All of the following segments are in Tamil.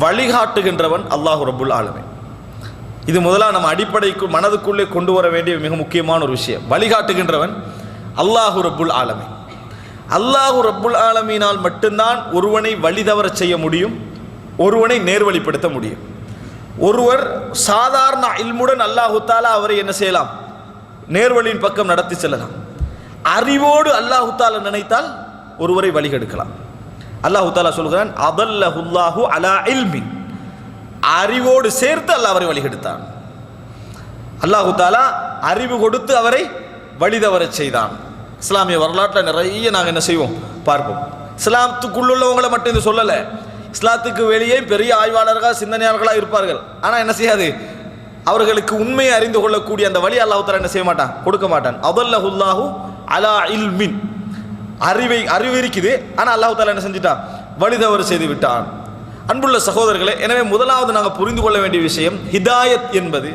வழிகாட்டுகின்றவன் அல்லாஹ் ரப்புல் ஆலமீன். இது முதலாக நம்ம அடிப்படைக்கு மனதுக்குள்ளே கொண்டு வர வேண்டிய மிக முக்கியமான ஒரு விஷயம். வழிகாட்டுகின்றவன் அல்லாஹ் ரப்புல் ஆலமீன். அல்லாஹ் ரப்புல் ஆலமீனால் மட்டும்தான் ஒருவனை வழி தவற செய்ய முடியும், ஒருவனை நேர்வழிப்படுத்த முடியும். ஒருவர் சாதாரண இல்முடன் அல்லாஹு தாலா அவரை என்ன செய்யலாம், நேர்வழியின் பக்கம் நடத்தி செல்லலாம். அறிவோடு அல்லாஹு தாலா நினைத்தால் ஒருவரை வழிகெடுக்கலாம். அல்லாஹு தாலா சொல்கிறான், அதல்லஹுல்லாஹு அலா இல்மின், அறிவோடு சேர்த்து அல்லாஹ் அவரை வழிகெடுத்தான். அல்லாஹு தாலா அறிவு கொடுத்து அவரை வழிதவர செய்தான். இஸ்லாமிய வரலாற்றில் நிறைய நாங்கள் என்ன செய்வோம் பார்ப்போம். இஸ்லாத்துக்குள்ளவங்களை மட்டும் இது சொல்லலை, இஸ்லாத்துக்கு வெளியே பெரிய ஆய்வாளர்கள் சிந்தனையாளர்களாக இருப்பார்கள். ஆனால் என்ன செய்யாது, அவர்களுக்கு உண்மையை அறிந்து கொள்ளக்கூடிய அந்த வழி அல்லாஹ் தஆலா என்ன செய்ய மாட்டான், கொடுக்க மாட்டான். அதல்லஹுல்லாஹு அலா இல்மின், அறிவு இருக்குது, ஆனால் அல்லாஹ் தஆலா என்ன செஞ்சிட்டான், வழிதவறு செய்து விட்டான். அன்புள்ள சகோதரர்களே, எனவே முதலாவது நாங்கள் புரிந்து கொள்ள வேண்டிய விஷயம், ஹிதாயத் என்பது,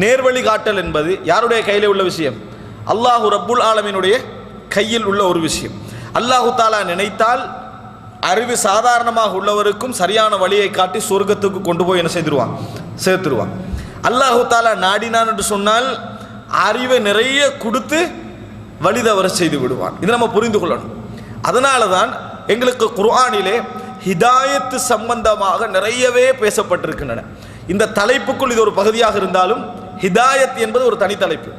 நேர்வழி காட்டல் என்பது யாருடைய கையில் உள்ள விஷயம், அல்லாஹு ரப்புல் ஆலமீனுடைய கையில் உள்ள ஒரு விஷயம். அல்லாஹு தாலா நினைத்தால் அறிவு சாதாரணமாக உள்ளவருக்கும் சரியான வழியை காட்டி சொர்க்கத்துக்கு கொண்டு போய் என்ன செய்திருவான், சேர்த்துருவான். அல்லாஹு தாலா நாடினான் என்று சொன்னால் அறிவை நிறைய கொடுத்து வழிதவற செய்து விடுவான். இதை நம்ம புரிந்து கொள்ளணும். அதனால தான் எங்களுக்கு குர்ஆனிலே ஹிதாயத்து சம்பந்தமாக நிறையவே பேசப்பட்டிருக்கின்றன. இந்த தலைப்புக்குள் இது ஒரு பகுதியாக இருந்தாலும் ஹிதாயத் என்பது ஒரு தனித்தலைப்பு.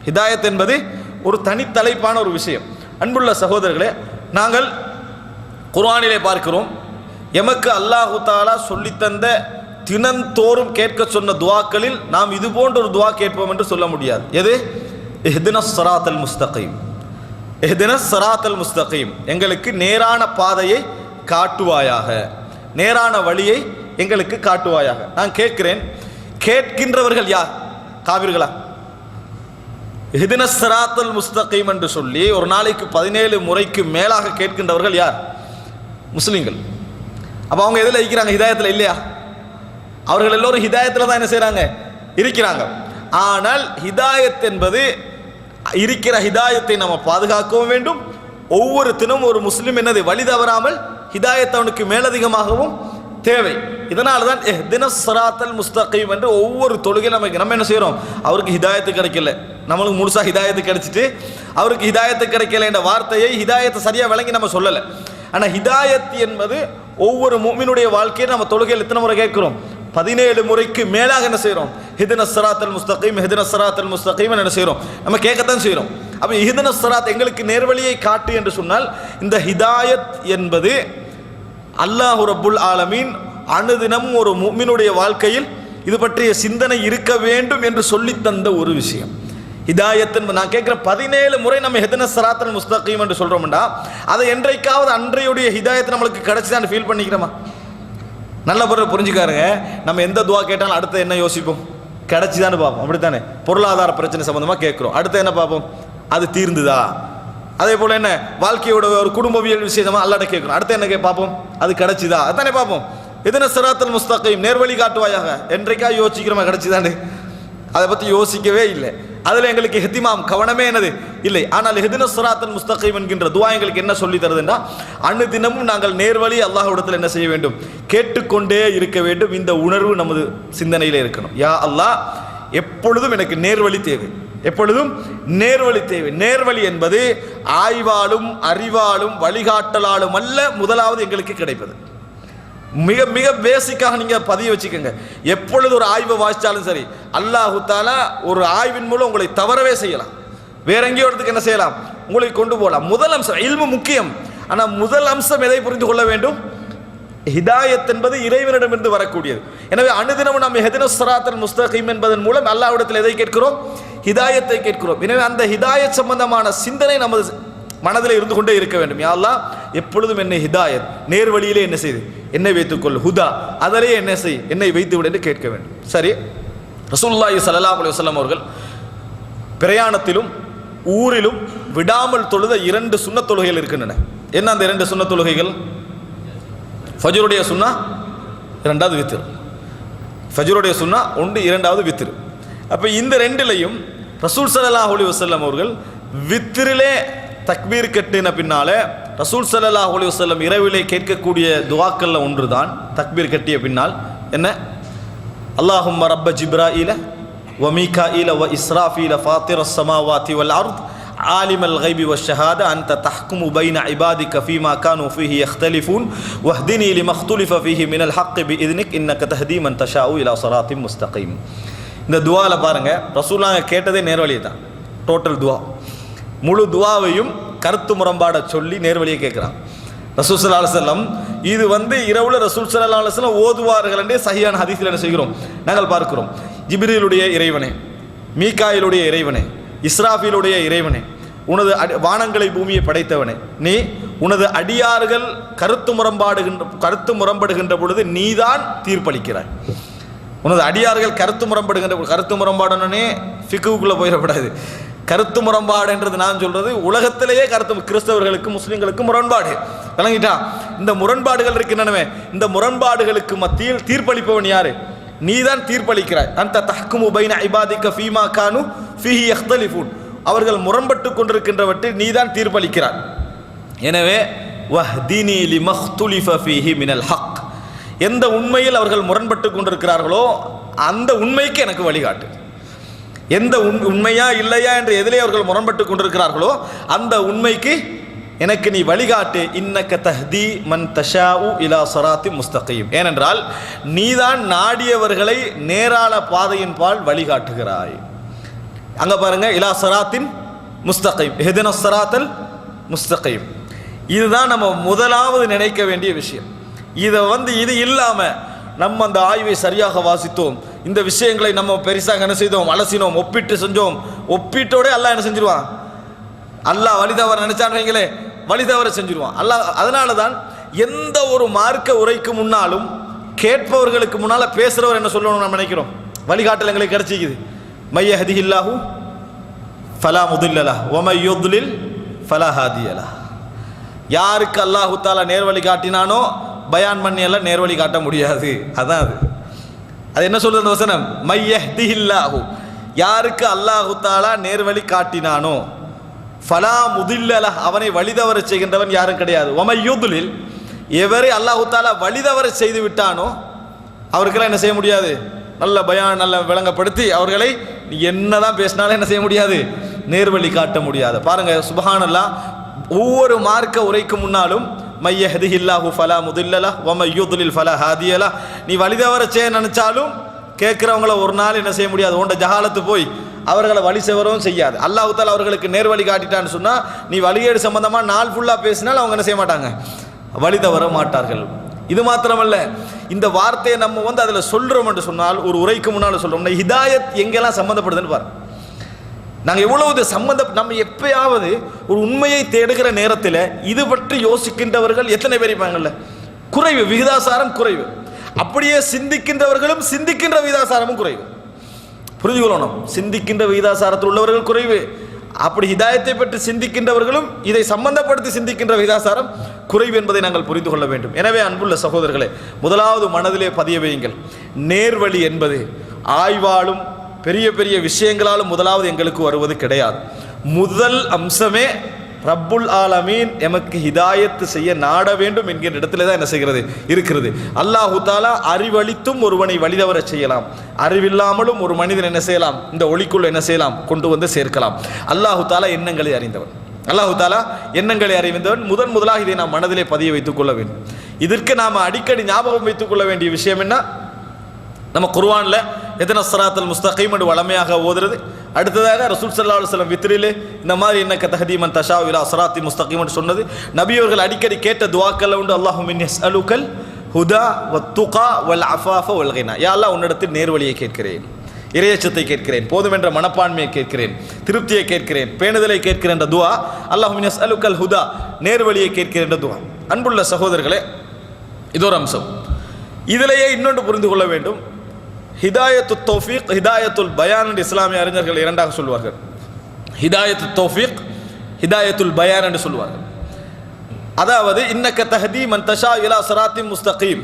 ஹிதாயத் என்பது ஒரு தனித்தலைப்பான ஒரு விஷயம். அன்புள்ள சகோதரர்களே, நாங்கள் குர்ஆனிலே பார்க்கிறோம், எமக்கு அல்லாஹு தாலா சொல்லித்தந்த தினந்தோறும் கேட்க சொன்ன துவாக்களில் நாம் இது போன்ற ஒரு துவா கேட்போம் என்று சொல்ல முடியாது. எது? இஹ்தினஸ் ஸிராத்தல் முஸ்தகீம், இஹ்தினஸ் ஸிராத்தல் முஸ்தகீம், எங்களுக்கு நேரான பாதையை காட்டுவாயாக, நேரான வழியை எங்களுக்கு காட்டுவாயாக. நான் கேட்கிறேன், கேட்கின்றவர்கள் யார்? காவிர்களா? இஹ்தினஸ் ஸிராத்தல் முஸ்தகீம் என்று சொல்லி ஒரு நாளைக்கு 17 முறைக்கு மேலாக கேட்கின்றவர்கள் யார்? முஸ்லிம்கள். அப்போ அவங்க எதில் இருக்கிறாங்க? ஹிதாயத்தில் இல்லையா? அவர்கள் எல்லோரும் ஹிதாயத்தில் தான் என்ன செய்கிறாங்க, இருக்கிறாங்க. ஆனால் ஹிதாயத் என்பது, இருக்கிற ஹிதாயத்தை நம்ம பாதுகாக்கவும் வேண்டும். ஒவ்வொரு தினமும் ஒரு முஸ்லிம் என்னது, வழி தவறாமல் ஹிதாயத் அவனுக்கு மேலதிகமாகவும் தேவை. இதனால தான் இஹ்தினஸ் ஸிராத்தல் முஸ்தகீம் என்று ஒவ்வொரு தொழுகையும் நம்ம என்ன செய்கிறோம், அவருக்கு ஹிதாயத்து கிடைக்கல, நம்மளுக்கு முழுசாக ஹிதாயத்து கிடைச்சிட்டு அவருக்கு ஹிதாயத்து கிடைக்கல என்ற வார்த்தையை ஹிதாயத்தை சரியாக விளங்கி நம்ம சொல்லலை. ஆனால் ஹிதாயத் என்பது ஒவ்வொரு முஃமினுடைய வாழ்க்கையை நம்ம தொழுகையில் எத்தனை முறை கேட்கிறோம்? 17 முறைக்கு மேலாக என்ன செய்கிறோம், இஹ்தினஸ் ஸிராத்தல் முஸ்தகீம், இஹ்தினஸ் ஸிராத்தல் முஸ்தகீம் என்ன செய்கிறோம், நம்ம கேட்கத்தான் செய்கிறோம். அப்போ இஹ்தினஸ் ஸிராத், எங்களுக்கு நேர்வழியை காட்டு என்று சொன்னால், இந்த ஹிதாயத் என்பது அல்லாஹ் ரப்புல் ஆலமீன் அனுதினமும் ஒரு முஃமினுடைய வாழ்க்கையில் இது பற்றிய சிந்தனை இருக்க வேண்டும் என்று சொல்லித்தந்த ஒரு விஷயம். ஹிதாயத் என்பது, நான் கேட்குற 17 முறை நம்ம இஹ்தினஸ் ஸிராத்தல் முஸ்தகீம் என்று சொல்கிறோம்டா, அதை என்றைக்காவது அன்றையுடைய ஹிதாயத் நம்மளுக்கு கிடைச்சிதான் ஃபீல் பண்ணிக்கிறோமா? நல்ல பொருள் புரிஞ்சுக்காருங்க. நம்ம எந்த துவா கேட்டாலும் அடுத்து என்ன யோசிப்போம், கிடைச்சிதான்னு பார்ப்போம். அப்படித்தானே? பொருளாதார பிரச்சனை சம்பந்தமாக கேட்குறோம், அடுத்து என்ன பார்ப்போம், அது தீர்ந்துதா? அதே போல் என்ன, வாழ்க்கையோட ஒரு குடும்பவியல் விஷயமா அல்லாட்ட கேட்குறோம், அடுத்து என்ன பார்ப்போம், அது கிடைச்சிதா? அதுதானே பார்ப்போம். இஹ்தினஸ் ஸிராத்தல் முஸ்தகீம், நேர்வழி காட்டுவாயாக, என்றைக்கா யோசிக்கிறோமா கிடைச்சிதான்னு? அதை பற்றி யோசிக்கவே இல்லை. அதில் எங்களுக்கு இஹ்திமாம், கவனமே என்னது இல்லை. ஆனால் இஹ்தினஸ் ஸிராத்தல் முஸ்தகீம் என்கின்ற துவா எங்களுக்கு என்ன சொல்லி தருதுன்னா, அனுதினமும் நாங்கள் நேர்வழி அல்லாஹ்விடத்தில் என்ன செய்ய வேண்டும், கேட்டுக்கொண்டே இருக்க வேண்டும். இந்த உணர்வு நமது சிந்தனையில் இருக்கணும். யா அல்லாஹ், எப்பொழுதும் எனக்கு நேர்வழி தேவை, எப்பொழுதும் நேர்வழி தேவை. நேர்வழி என்பது ஆய்வாலும் அறிவாலும் வழிகாட்டலாலும் அல்ல, முதலாவது எங்களுக்கு கிடைப்பது. மிக மிக பேசிக்காக நீங்கள் பதிய வச்சுக்கோங்க. எப்பொழுது ஒரு ஆய்வை வாசித்தாலும் சரி, அல்லாஹு தாலா ஒரு ஆய்வின் மூலம் உங்களை தவறவே செய்யலாம், வேற எங்கேயோ இடத்துக்கு என்ன செய்யலாம், உங்களை கொண்டு போகலாம். முதல் அம்சம் இல்மு முக்கியம். ஆனால் முதல் அம்சம் எதை புரிந்து கொள்ள வேண்டும், ஹிதாயத் என்பது இறைவனிடமிருந்து வரக்கூடியது. எனவே அனுதினமும் நாம் இஹ்தினஸ் ஸிராத்தல் முஸ்தகீம் என்பதன் மூலம் அல்லாஹ்விடத்தில் எதை கேட்கிறோம், ஹிதாயத்தை கேட்கிறோம். எனவே அந்த ஹிதாயத் சம்பந்தமான சிந்தனை நமது மனதில் இருந்து கொண்டே இருக்க வேண்டும். யா அல்லாஹ், எப்பொழுதும் என்னை ஹிதாயத், நேர்வழியிலே என்ன செய்து என்னை வைத்துக்கொள், ஹுதா அதிலே என்ன செய், என்னை வைத்து விடு என்று கேட்க வேண்டும். சரி, ரசூலுல்லாஹி ஸல்லல்லாஹு அலைஹி வஸல்லம் அவர்கள் பிரயாணத்திலும் ஊரிலும் விடாமல் தொழுத 2 சுன்னத் தொழுகைகள் இருக்கின்றன. என்ன அந்த 2 சுன்னத் தொழுகைகள்? ஃபஜ்ருடைய சுன்னா, 2வது வித்ர். ஃபஜ்ருடைய சுன்னா 1, 2வது வித்ர். அப்போ இந்த 2லையும் ரசூல் ஸல்லல்லாஹு அலைஹி வஸல்லம் அவர்கள் வித்ரிலே தக்பீர் கட்டின பின்னால ரசூல் ஸல்லல்லாஹு அலைஹி வஸல்லம் இரவிலே கேட்கக்கூடிய துஆக்கள்ல ஒன்றுதான் தக்பீர் கட்டிய பின்னால் என்ன? அல்லாஹும்ம ரப்ப ஜிப்ராஈல வ மீகாஈல வ இஸ்ராஃபீல ஃபாத்திரஸ் ஸமாவாதி வல் அர்த் ஆலிமல் கைபி வஷ்ஷஹாத அன்த தஹ்குமு பைன இபாதிக ஃபீமா கானூ ஃபீஹி யக்தலிஃபூன் வஹ்தினி லிமக்துலிஃப ஃபீஹி மினல் ஹக்கி பிஇذنிக் இன்னக தஹ்தி மன் தஷாஉ இலா ஸிராத்தின் முஸ்தகீம். இந்த துஆல பாருங்க, ரசூலுல்லாஹ் கேட்டதே நேர்வழியை தான். டோட்டல் துஆ, முழு துஆவையும் கருத்து முரண்பாட சொல்லி நேர்வழியை கேட்குறான் ரசூல் ஸல்லல்லாஹு அலைஹி வஸல்லம். இது இரவுல ரசூல் ஸல்லல்லாஹு அலைஹி வஸல்லம் ஓதுவார்கள் என்றே சஹீஹான ஹதீஸில் என்ன செய்கிறோம் நாங்கள் பார்க்கிறோம். ஜிப்ரீலுடைய இறைவனே, மீகாயிலுடைய இறைவனே, இஸ்ராஃபீலுடைய இறைவனே, உனது வானங்களை பூமியை படைத்தவனே, நீ உனது அடியார்கள் கருத்து முரண்படுகின்ற பொழுது நீதான் தீர்ப்பளிக்கிறாய். உனது அடியார்கள் கருத்து முரண்பாடுனே ஃபிக்குக்குள்ளே போயிடக்கூடாது. கருத்து முரண்பாடு என்றது நான் சொல்றது உலகத்திலேயே கிறிஸ்தவர்களுக்கு முஸ்லிம்களுக்கு முரண்பாடு விளங்கிட்டா. இந்த முரண்பாடுகள் இருக்கின்றனவே, இந்த முரண்பாடுகளுக்கு மத்தியில் தீர்ப்பளிப்பவன் யாரு? நீதான் தீர்ப்பளிக்கிறாய். அந்த தஹ்குமு பைன இபாதிக ஃபீமா கானூ ஃபீஹி யக்தலிஃபூன், அவர்கள் முரண்பட்டு கொண்டிருக்கின்றவற்றில் நீதான் தீர்ப்பளிக்கிறாய். எனவே வஹ்தினி லிமக்துலிஃப ஃபீஹி மினல் ஹக், எந்த உண்மையில் அவர்கள் முரண்பட்டு கொண்டிருக்கிறார்களோ அந்த உண்மைக்கு எனக்கு வழிகாட்டு. எந்த உண்மையா இல்லையா என்று எதிலே அவர்கள் முரண்பட்டு கொண்டிருக்கிறார்களோ அந்த உண்மைக்கு எனக்கு நீ வழிகாட்டு. இன்னக தஹ்தி மன் தஷாஉ இலா ஸிராத்தின் முஸ்தகீம், ஏனென்றால் நீதான் நாடியவர்களை நேரான பாதையின் பால் வழிகாட்டுகிறாய். அங்க பாருங்க, இலா ஸிராத்தின் முஸ்தகீம், இஹ்தினஸ் ஸிராத்தல் முஸ்தகீம். இதுதான் நம்ம முதலாவது நினைக்க வேண்டிய விஷயம். இதை இது இல்லாம நம்ம அந்த ஆய்வை சரியாக வாசித்தோம், இந்த விஷயங்களை நம்ம பெருசாக என்ன செய்தோம், அலசினோம், ஒப்பிட்டு செஞ்சோம். ஒப்பீட்டோட அல்லாஹ் என்ன செஞ்சிருவான்? அல்லாஹ் வழிதவற நினைச்சான்னு வைங்களே, வழிதவற செஞ்சிருவான் அல்லாஹ். அதனால தான் எந்த ஒரு மார்க்க உரைக்கு முன்னாலும் கேட்பவர்களுக்கு முன்னால பேசுறவர் என்ன சொல்லணும் நம்ம நினைக்கிறோம்? வழிகாட்டல் எங்களுக்கு கிடைச்சிக்குது. மையஹதிஹில்லாஹு ஃபலா முதில்ல லஹ் வ மை யுத்லில் ஃபலா ஹாதிய லஹ். யாருக்கு அல்லாஹு தஆலா நேர்வழி காட்டினானோ பயான் பண்ணி எல்லாம் நேர்வழி காட்ட முடியாது. அதான் அது என்ன சொல்றது அந்த வசனம்? மையஹ்திஹில்லாஹு, யாருக்கு அல்லாஹு தஆலா நேர்வழி காட்டினானோ ஃபலா முதில்ல லஹ், அவனை வழிதவற செய்கின்றவன் யாரும் கிடையாது. வ மை யுத்லில், எவரை அல்லாஹு தஆலா வழிதவற செய்து விட்டானோ அவருக்கெல்லாம் என்ன செய்ய முடியாது? நல்ல பயான் நல்ல விளங்கப்படுத்தி அவர்களை என்னதான் பேசினாலும் என்ன செய்ய முடியாது? நேர்வழி காட்ட முடியாது. பாருங்க சுப்ஹானல்லாஹ், ஒவ்வொரு மார்க்க உரைக்கு முன்னாலும் மையஹ்திஹில்லாஹு ஃபலா முதில்ல லஹ் வ மை யுத்லில் ஃபலா ஹாதிய லஹ். நீ வழிதவற செய்ய நினைச்சாலும் கேட்கிறவங்கள ஒரு நாள் என்ன செய்ய முடியாது, உண்ட ஜஹாலத்து போய் அவர்களை வழி செவரவும் செய்யாது. அல்லாஹ் தஆலா அவர்களுக்கு நேர்வழி காட்டிட்டான்னு சொன்னா நீ வழிகேடு சம்பந்தமா நாள் ஃபுல்லா பேசினால் அவங்க என்ன செய்ய மாட்டாங்க? வழி தவற மாட்டார்கள். இது மாத்திரமல்ல, இந்த வார்த்தையை நம்ம அதுல சொல்றோம் என்று சொன்னால், ஒரு உரைக்கு முன்னால் சொல்றோம், ஹிதாயத் எங்கெல்லாம் சம்பந்தப்படுதுன்னு பாருங்க. நாங்கள் எவ்வளவு நம்ம எப்பயாவது ஒரு உண்மையை தேடுகிற நேரத்தில் இது பற்றி யோசிக்கின்றவர்கள் எத்தனை பேர் இருப்பாங்கல்ல? குறைவு, விகிதாசாரம் குறைவு. அப்படியே சிந்திக்கின்றவர்களும் சிந்திக்கின்ற விகிதாசாரமும் குறைவு. புரிஞ்சுக்கொள்ளணும், சிந்திக்கின்ற விகிதாசாரத்தில் உள்ளவர்கள் குறைவு. அப்படி ஹிதாயத்தை பற்றி சிந்திக்கின்றவர்களும் இதை சம்பந்தப்படுத்தி சிந்திக்கின்ற விகிதாசாரம் குறைவு என்பதை நாங்கள் புரிந்து கொள்ள வேண்டும். எனவே அன்புள்ள சகோதரர்களே, முதலாவது மனதிலே பதிய வையுங்கள், நேர்வழி என்பது ஆய்வாலும் பெரிய பெரிய விஷயங்களாலும் முதலாவது எங்களுக்கு வருவது கிடையாது. முதல் அம்சமே ரப்புல் ஆலமீன் எமக்கு ஹிதாயத்து செய்ய நாட வேண்டும் என்கிற இடத்துல தான் என்ன செய்கிறது இருக்கிறது. அல்லாஹு தஆலா அறிவளித்தும் ஒருவனை வழிதவர செய்யலாம், அறிவில்லாமலும் ஒரு மனிதன் என்ன செய்யலாம், இந்த ஒளிக்குள் என்ன செய்யலாம், கொண்டு சேர்க்கலாம். அல்லாஹு தஆலா எண்ணங்களை அறிந்தவன். அல்லாஹு தஆலா எண்ணங்களை அறிந்தவன். முதலாக இதை நாம் மனதிலே பதிய வைத்துக் கொள்ள வேண்டும். இதற்கு நாம் அடிக்கடி ஞாபகம் வைத்துக் கொள்ள வேண்டிய விஷயம் என்ன? நம்ம குர்ஆன்ல இஹ்தினஸ் ஸிராத்தல் முஸ்தகீம் என்று வளமையாக ஓதுறது. அடுத்ததாக ரசூல் ஸல்லல்லாஹு அலைஹி வஸல்லம் வித்ரிலே இந்த மாதிரி இன்னக தஹ்தி மன் தஷாஉ இலா ஸிராத்தின் முஸ்தகீம் என்று சொன்னது. நபி அவர்கள் அடிக்கடி கேட்ட துஆக்கள் உண்டு. அல்லாஹும்ம இன்னி அஸ்அலுகல் ஹுதா வத்துகா வல் அஃபாஃப வல் கினா. யா அல்லாஹ், உன்னிடத்தில் நேர்வழியை கேட்கிறேன், இறையச்சத்தை கேட்கிறேன், போதும் என்ற மனப்பான்மையை கேட்கிறேன், திருப்தியை கேட்கிறேன், பேணுதலை கேட்கிறேன் என்ற துஆ. அல்லாஹும்ம இன்னி அஸ்அலுகல் ஹுதா, நேர்வழியை கேட்கிறேன் என்ற துஆ. அன்புள்ள சகோதரர்களே, இது ஒரு அம்சம். இதிலேயே இன்னொன்று புரிந்து கொள்ள வேண்டும். ஹிதாயத்து தௌஃபீக், ஹிதாயத்துல் பயான் என்று இஸ்லாமிய அறிஞர்கள் இரண்டாக சொல்வார்கள். ஹிதாயத்து தௌஃபீக், ஹிதாயத்துல் பயான் என்று சொல்வார்கள். அதாவது இன்னக தஹ்தி மன் தஷா இலா ஸிராத்தின் முஸ்தகீம்.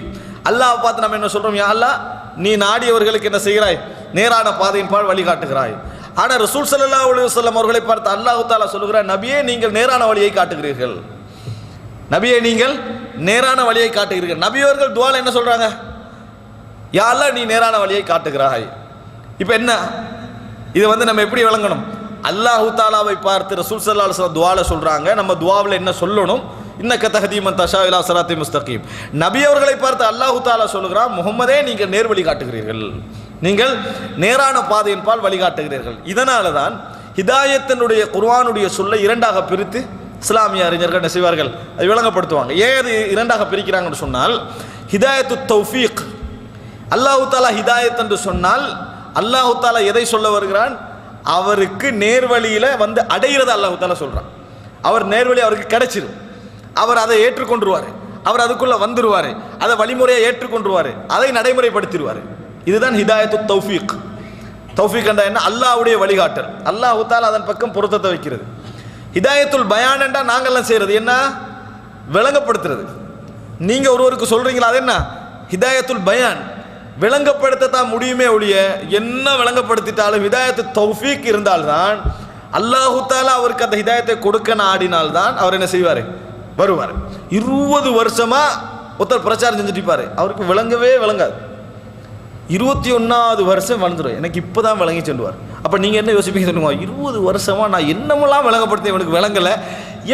அல்லாஹ் பார்த்து நம்ம என்ன சொல்றோம்? யா அல்லாஹ், நீ நாடியவர்களுக்கு என்ன செய்கிறாய்? நேரான பாதையின் பால் வழிகாட்டுகிறாய். ஆனால் ரசூல் ஸல்லல்லாஹு அலைஹி வஸல்லம் அவர்களை பார்த்து அல்லாஹ் தஆலா சொல்லுகிறார், நபியே, நீங்கள் நேரான வழியை காட்டுகிறீர்கள். நபியை நீங்கள் நேரான வழியை காட்டுகிறீர்கள். நபியவர்கள் துஆல என்ன சொல்றாங்க? யா அல்லாஹ் நீ நேரான வழியை காட்டுகிறாய். இப்போ என்ன இதை நம்ம எப்படி விளங்கணும்? அல்லாஹு தாலாவை பார்த்து ரசூல் ஸல்லல்லாஹு அலைஹி வஸல்லம் துஆல சொல்றாங்க. நம்ம துஆவில் என்ன சொல்லணும்? இன்னக தஹ்தி மன் தஷா இலா ஸிராத்தி முஸ்தகீம். நபி அவர்களை பார்த்து அல்லாஹு தாலா சொல்கிறான், முஹம்மதே நீங்கள் நேர் வழி காட்டுகிறீர்கள், நீங்கள் நேரான பாதையின் பால் வழிகாட்டுகிறீர்கள். இதனால தான் ஹிதாயத்தினுடைய குர்ஆனுடைய சொல்லை இரண்டாக பிரித்து இஸ்லாமிய அறிஞர்கள் என்ன செய்வார்கள்? அதை விளங்கப்படுத்துவாங்க. ஏன் அது இரண்டாக பிரிக்கிறாங்கன்னு சொன்னால், ஹிதாயத்து தௌஃபீக், அல்லாஹு தாலா ஹிதாயத் என்று சொன்னால் அல்லாஹு தாலா எதை சொல்ல வருகிறான்? அவருக்கு நேர்வழியில் அடைகிறது அல்லாஹு தாலா சொல்கிறான். அவர் நேர்வழி அவருக்கு கிடைச்சிடும், அவர் அதை ஏற்றுக்கொண்டுருவார், அவர் அதுக்குள்ளே வந்துடுவார், அதை வழிமுறையை ஏற்றுக்கொண்டுருவார், அதை நடைமுறைப்படுத்திடுவார். இதுதான் ஹிதாயத்து தௌஃபீக். தௌஃபீக் என்றால் என்ன? அல்லாஹ்வுடைய வழிகாட்டல், அல்லாஹு தாலா அதன் பக்கம் பொருத்தத்தை வைக்கிறது. ஹிதாயத்துல் பயான் என்றால் நாங்கள்லாம் செய்கிறது என்ன? விளங்கப்படுத்துறது. நீங்கள் ஒருவருக்கு சொல்கிறீங்களா, அது என்ன? ஹிதாயத்துல் பயான். விளங்கப்படுத்தத்தான் முடியுமே ஒழிய என்ன விளங்கப்படுத்திட்டாலும் ஹிதாயத்து தௌஃபீக் இருந்தால்தான், அல்லாஹு தாலா அவருக்கு அந்த ஹிதாயத்தை கொடுக்க நாடினால்தான் அவர் என்ன செய்வார்? வருவார். 20 வருஷமா ஒருத்தர் பிரச்சாரம் செஞ்சுட்டு அவருக்கு விளங்கவே விளங்காது. 21வது வருஷம் வளர்ந்துடும், எனக்கு இப்போ தான் விளங்கி சொல்லுவார். அப்போ நீங்கள் என்ன யோசிப்பீங்க சொல்லுங்க? 20 வருஷமாக நான் என்னமெல்லாம் விளங்கப்படுத்தி எனக்கு விளங்கலை,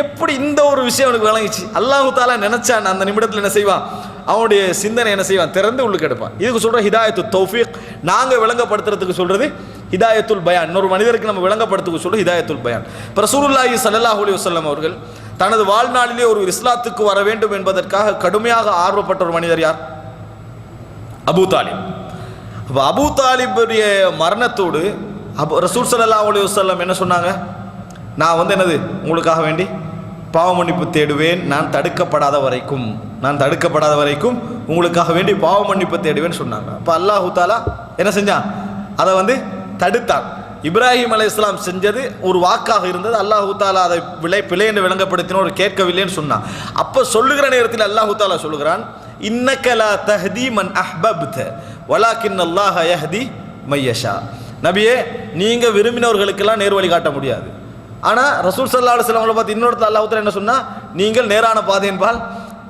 எப்படி இந்த ஒரு விஷயம் எனக்கு விளங்கிச்சு? அல்லாஹு தாலா நினைச்சான் அந்த நிமிடத்தில் என்ன செய்வான்? அவனுடைய சிந்தனை என்ன செய்வான்? திறந்து உள்ளுக்கு எடுப்பான். இதுக்கு சொல்கிற ஹிதாயத்து தௌஃபீக். நாங்கள் விளங்கப்படுத்துறதுக்கு சொல்கிறது ஹிதாயத்துல் பயான். இன்னொரு மனிதருக்கு நம்ம விளங்கப்படுத்துக்கு சொல்கிறது ஹிதாயத்துல் பயான். இப்போ ரசூலுல்லாஹி ஸல்லல்லாஹு அலைஹி வஸல்லம் அவர்கள் தனது வாழ்நாளிலே ஒரு இஸ்லாத்துக்கு வர வேண்டும் என்பதற்காக கடுமையாக ஆர்வப்பட்ட ஒரு மனிதர் யார்? அபூ தாலிப். அப்போ அபூ தாலிபுடைய மரணத்தோடு ரசூல் ஸல்லல்லாஹு அலைஹி வஸல்லம் என்ன சொன்னாங்க? நான் என்னது உங்களுக்காக வேண்டி பாவ மன்னிப்பு தேடுவேன், நான் தடுக்கப்படாத வரைக்கும் உங்களுக்காக வேண்டி பாவ மன்னிப்பு தேடுவேன்னு சொன்னாங்க. அப்போ அல்லாஹு தாலா என்ன செஞ்சான்? அதை தடுத்தான். இப்ராஹிம் அலைஹிஸ்ஸலாம் செஞ்சது ஒரு வாக்காக இருந்தது. அல்லாஹு தாலா அதை பிழை என்று விளங்கப்படுத்தினோர் கேட்கவில்லைன்னு சொன்னான். அப்போ சொல்லுகிற நேரத்தில் அல்லாஹு தாலா சொல்லுகிறான், இன்னக லா தஹ்தி மன் அஹ்பப்த வலாக்கின் அல்லாஹ யஹ்தி மையஷா. நபியே, நீங்கள் விரும்பினவர்களுக்கெல்லாம் நேர் வழி காட்ட முடியாது. ஆனால் ரசூல் ஸல்லல்லாஹு அலைஹி வஸல்லம் பார்த்து இன்னொருத்தர் அல்லாஹ் தாலா என்ன சொன்னால், நீங்கள் நேரான பாதையின்பால்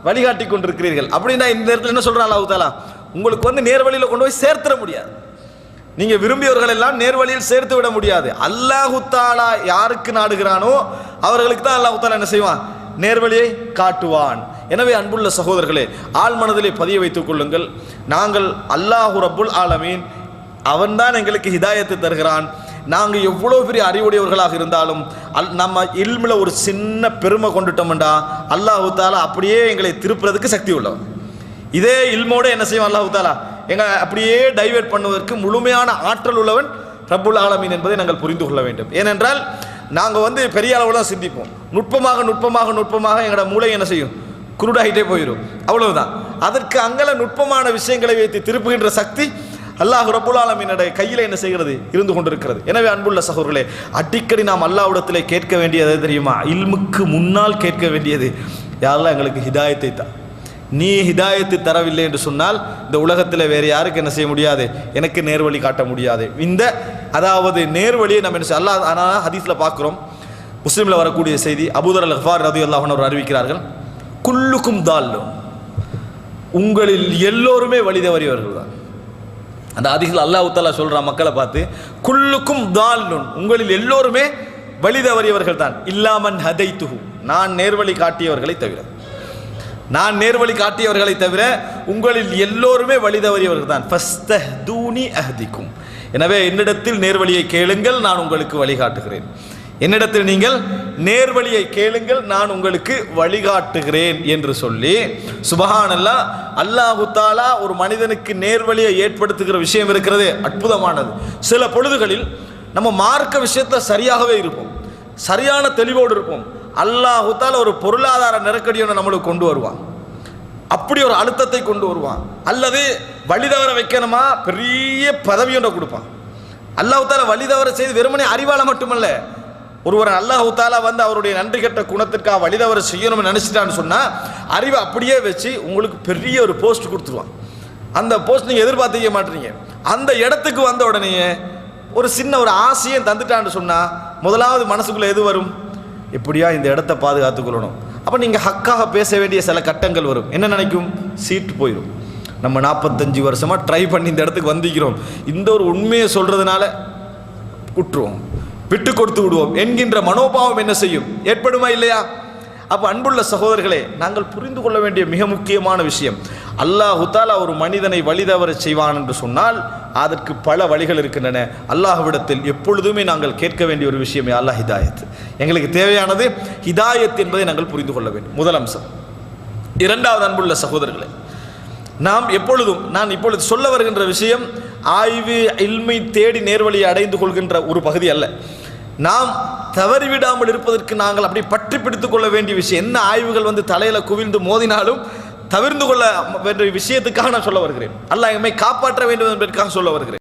வழிகாட்டி கொண்டிருக்கிறீர்கள். அப்படின்னா இந்த நேரத்தில் என்ன சொல்கிறான் அல்லாஹ் தாலா? உங்களுக்கு நேர் வழியில் கொண்டு போய் சேர்த்துட முடியாது. நீங்கள் விரும்பியவர்கள் எல்லாம் நேர்வழியில் சேர்த்து விட முடியாது. அல்லாஹு தாலா யாருக்கு நாடுகிறானோ அவர்களுக்கு தான் அல்லாஹு தாலா என்ன செய்வான்? நேர்வழியை காட்டுவான். எனவே அன்புள்ள சகோதரர்களே, ஆள் மனதிலே பதிய வைத்துக் கொள்ளுங்கள், நாங்கள் அல்லாஹு ரப்புல் ஆலமீன் அவன்தான் எங்களுக்கு ஹிதாயத்து தருகிறான். நாங்கள் எவ்வளோ பெரிய அறிவுடையவர்களாக இருந்தாலும் நம்ம இல்மில் ஒரு சின்ன பெருமை கொண்டுட்டோம்டா அல்லாஹு தாலா அப்படியே எங்களை திருப்புறதுக்கு சக்தி உள்ளவன். இதே இல்மோடு என்ன செய்வான் அல்லாஹு தாலா? எங்களை அப்படியே டைவெர்ட் பண்ணுவதற்கு முழுமையான ஆற்றல் உள்ளவன் ரப்புல் ஆலமீன் என்பதை நாங்கள் புரிந்து கொள்ள வேண்டும். ஏனென்றால் நாங்கள் பெரிய அளவில் தான் சிந்திப்போம். நுட்பமாக எங்களோட மூளை என்ன செய்யும்? குருடாகிட்டே போயிடும். அவ்வளவுதான். அதற்கு அங்கல நுட்பமான விஷயங்களை வைத்து திருப்புகின்ற சக்தி அல்லாஹ் ரப்புல் ஆலமீனுடைய கையில் என்ன செய்கிறது? இருந்து கொண்டிருக்கிறது. எனவே அன்புள்ள சகோதரர்களே, அடிக்கடி நாம் அல்லாஹ்விடத்திலே கேட்க வேண்டியது தெரியுமா? இல்முக்கு முன்னால் கேட்க வேண்டியது, யா அல்லாஹ் எங்களுக்கு ஹிதாயத்தை தா. நீ ஹிதாயத்து தரவில்லை என்று சொன்னால் இந்த உலகத்தில் வேறு யாருக்கு என்ன செய்ய முடியாது? எனக்கு நேர்வழி காட்ட முடியாது. அதாவது நேர்வழியை நம்ம என்ன அல்லாஹ் ஆனால் ஹதீஸில் பார்க்குறோம். முஸ்லீமில் வரக்கூடிய செய்தி, அபூதர் அல் கஃபார் ரலியல்லாஹு அன்ஹு அவர் அறிவிக்கிறார்கள், குல்லுக்கும் தால்லும், உங்களில் எல்லோருமே வழி தவறியவர்கள் தான். அந்த ஹதீஸில் அல்லாஹ் தஆலா சொல்கிறான் மக்களை பார்த்து, குல்லுக்கும் தால்லுன், உங்களில் எல்லோருமே வழி தவறியவர்கள் தான், இல்லாமன் ஹதைத்துஹு, நான் நேர்வழி காட்டியவர்களை தவிர உங்களில் எல்லோருமே வழி தவறியவர்கள் தான். ஃபஸ்தஹ்தூனி அஹ்திக்கும், எனவே என்னிடத்தில் நேர்வழியை கேளுங்கள், நான் உங்களுக்கு வழிகாட்டுகிறேன். என்னிடத்தில் நீங்கள் நேர்வழியை கேளுங்கள், நான் உங்களுக்கு வழிகாட்டுகிறேன் என்று சொல்லி, சுபஹானல்லாஹ், அல்லாஹு தஆலா ஒரு மனிதனுக்கு நேர்வழியை ஏற்படுத்துகிற விஷயம் இருக்கிறது அற்புதமானது. சில பொழுதுகளில் நம்ம மார்க்க விஷயத்தில் சரியாகவே இருப்போம், சரியான தெளிவோடு இருப்போம். அல்லாஹு தஆலா ஒரு பொருளாதார நெருக்கடியை நம்மளுக்கு கொண்டு வருவான், அப்படி ஒரு அழுத்தத்தை கொண்டு வருவான். அல்லது வழிதவர வைக்கணுமா பெரிய பதவியொன்றை கொடுப்பான். அல்லாஹு தஆலா வழிதவர செய்து வெறுமனே அறிவால மட்டுமல்ல, ஒருவர் அல்லாஹு தஆலா அவருடைய நன்றி கெட்ட குணத்திற்காக வழிதவர செய்யணும்னு நினைச்சிட்டான்னு சொன்னா அறிவை அப்படியே வச்சு உங்களுக்கு பெரிய ஒரு போஸ்ட் கொடுத்துருவான். அந்த போஸ்ட் நீங்க எதிர்பார்த்திக்க மாட்டீங்க. அந்த இடத்துக்கு வந்த உடனே ஒரு சின்ன ஒரு ஆசையை தந்துட்டான்னு சொன்னா முதலாவது மனசுக்குள்ள எது வரும்? எப்படியா இந்த இடத்தை பாதுகாத்துக் கொள்ளணும், அப்போ நீங்கள் ஹக்காக பேச வேண்டிய சில கட்டங்கள் வரும். என்ன நினைக்கும்? சீட்டு போயிடும். நம்ம 45 வருஷமாக ட்ரை பண்ணி இந்த இடத்துக்கு வந்திக்கிறோம், இந்த ஒரு உண்மையை சொல்கிறதுனால விட்டுருவோம், விட்டு கொடுத்து விடுவோம் என்கின்ற மனோபாவம் என்ன செய்யும்? ஏற்படுமா இல்லையா? அப்போ அன்புள்ள சகோதரர்களே, நாங்கள் புரிந்து கொள்ள வேண்டிய மிக முக்கியமான விஷயம், அல்லாஹு தஆலா ஒரு மனிதனை வழிதவற செய்வான் என்று சொன்னால் அதற்கு பல வழிகள் இருக்கின்றன. அல்லாஹ்விடத்தில் எப்பொழுதுமே நாங்கள் கேட்க வேண்டிய ஒரு விஷயம், யா அல்லாஹ் ஹிதாயத். எங்களுக்கு தேவையானது ஹிதாயத் என்பதை நாங்கள் புரிந்து கொள்ள வேண்டும். முதல் அம்சம். இரண்டாவது, அன்புள்ள சகோதரர்களே, நாம் எப்பொழுதும், நான் இப்பொழுது சொல்ல வருகின்ற விஷயம் ஆய்வு இல்மை தேடி நேர்வழியை அடைந்து கொள்கின்ற ஒரு பகுதி அல்ல. நாம் தவறிவிடாமல் இருப்பதற்கு நாங்கள் அப்படி பற்றி பிடித்துக் கொள்ள வேண்டிய விஷயம். என்ன ஆய்வுகள் வந்து தலையில குவிந்து மோதினாலும் தவிர்த்து கொள்ள வேண்டிய விஷயத்துக்காக நான் சொல்ல வருகிறேன். அல்லாஹ் எம்மை காப்பாற்ற வேண்டும் என்பதற்காக சொல்ல வருகிறேன்.